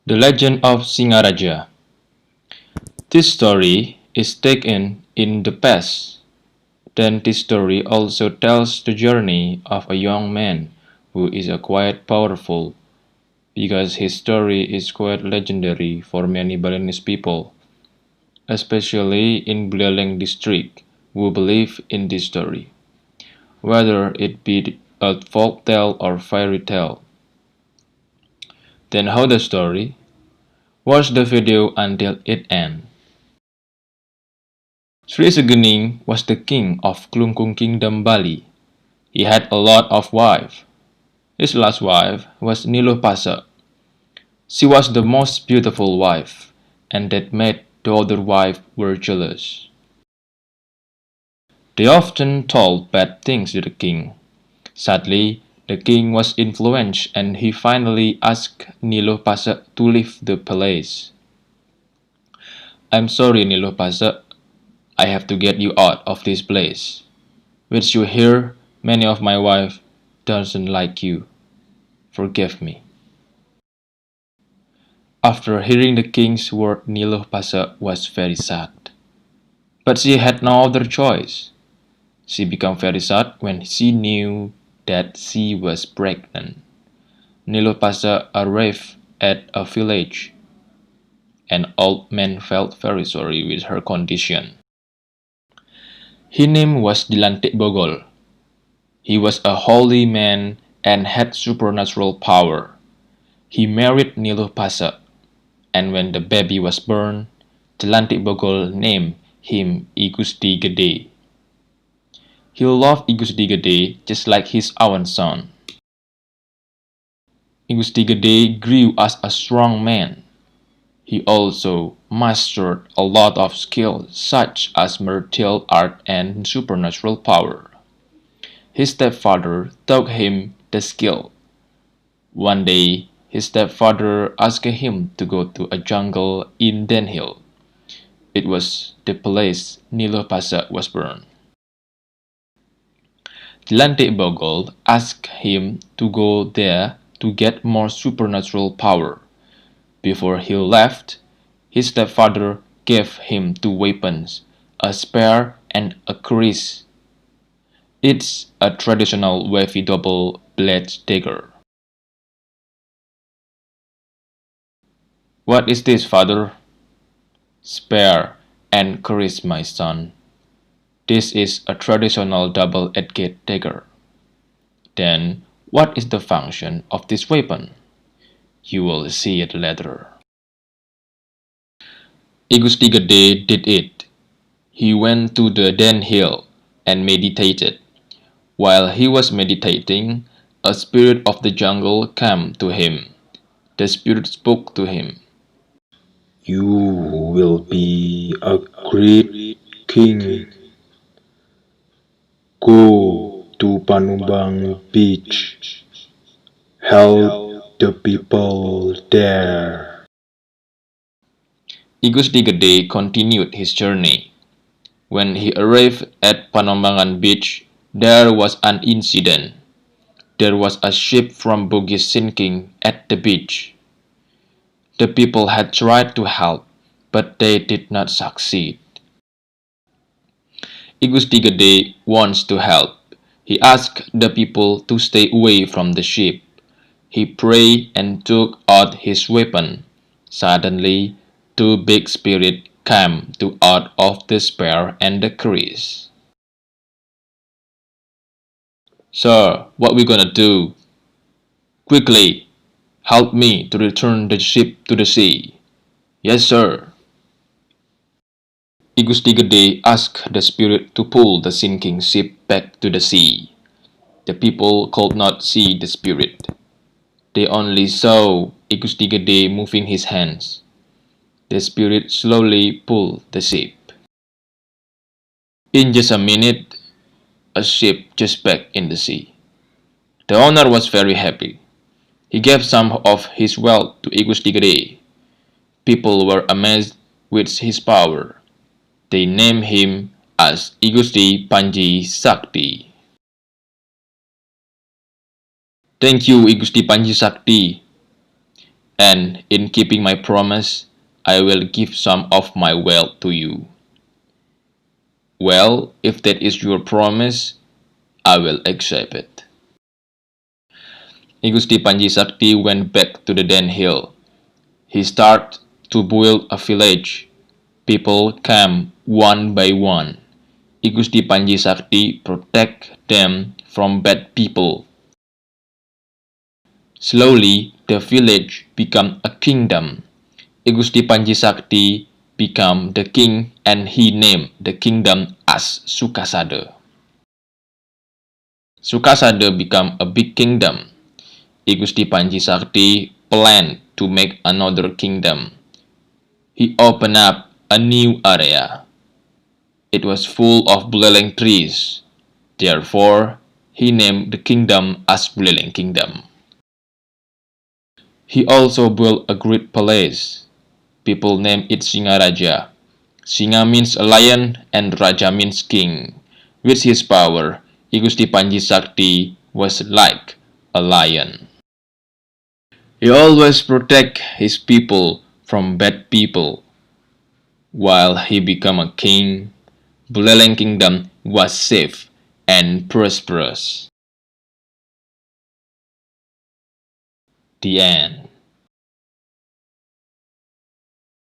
The Legend of Singaraja. This story is taken in the past. Then this story also tells the journey of a young man who is quite powerful because his story is quite legendary for many Balinese people, especially in Buleleng district, who believe in this story, whether it be a folk tale or fairy tale. Then how the story? Watch the video until it ends. Sri Sugening was the king of Klungkung Kingdom Bali. He had a lot of wives. His last wife was Nilopasa. She was the most beautiful wife, and that made the other wives were jealous. They often told bad things to the king. Sadly, the king was influenced and he finally asked Nilopasa to leave the palace. I'm sorry, Nilopasa. I have to get you out of this place. Which you hear, many of my wife doesn't like you. Forgive me. After hearing the king's word, Nilopasa was very sad. But she had no other choice. She became very sad when she knew that she was pregnant. Nilopasa arrived at a village. An old man felt very sorry with her condition. His name was Dilantik Bogol. He was a holy man and had supernatural power. He married Nilopasa, and when the baby was born, Dilantik Bogol named him I Gusti Gede. He loved I Gusti Gede just like his own son. I Gusti Gede grew as a strong man. He also mastered a lot of skills such as martial art and supernatural power. His stepfather taught him the skill. One day, his stepfather asked him to go to a jungle in Denhill. It was the place Nilopasa was born. Dilantik Bogol asked him to go there to get more supernatural power. Before he left, his stepfather gave him two weapons, a spear and a kris. It's a traditional wavy double-blade dagger. What is this, father? Spear and kris, my son. This is a traditional double-edged dagger. Then, what is the function of this weapon? You will see it later. I Gusti Gede did it. He went to the Den Hill and meditated. While he was meditating, a spirit of the jungle came to him. The spirit spoke to him. You will be a great king. Go to Panumbang Beach. Help the people there. I Gusti Gede continued his journey. When he arrived at Panombangan Beach, there was an incident. There was a ship from Bugis sinking at the beach. The people had tried to help, but they did not succeed. I Gusti Gede wants to help. He asked the people to stay away from the ship. He prayed and took out his weapon. Suddenly, two big spirits came out of the spear and the kris. Sir, what we gonna do? Quickly, help me to return the ship to the sea. Yes, sir. I Gusti Gede asked the spirit to pull the sinking ship back to the sea. The people could not see the spirit. They only saw I Gusti Gede moving his hands. The spirit slowly pulled the ship. In just a minute, a ship just back in the sea. The owner was very happy. He gave some of his wealth to I Gusti Gede. People were amazed with his power. They named him as I Gusti Panji Sakti. Thank you, I Gusti Panji Sakti. and in keeping my promise, I will give some of my wealth to you. Well, if that is your promise, I will accept it. I Gusti Panji Sakti went back to the Den Hill. He started to build a village. People came one by one. I Gusti Panji Sakti protect them from bad people. Slowly, the village became a kingdom. I Gusti Panji Sakti became the king and he named the kingdom as Sukasada. Sukasada became a big kingdom. I Gusti Panji Sakti planned to make another kingdom. He opened up a new area. It was full of Buleleng trees. Therefore, he named the kingdom as Buleleng Kingdom. He also built a great palace. People named it Singaraja. Singa means a lion and Raja means king. With his power, I Gusti Panji Sakti was like a lion. He always protect his people from bad people. While he became a king, Buleleng Kingdom was safe and prosperous. The end.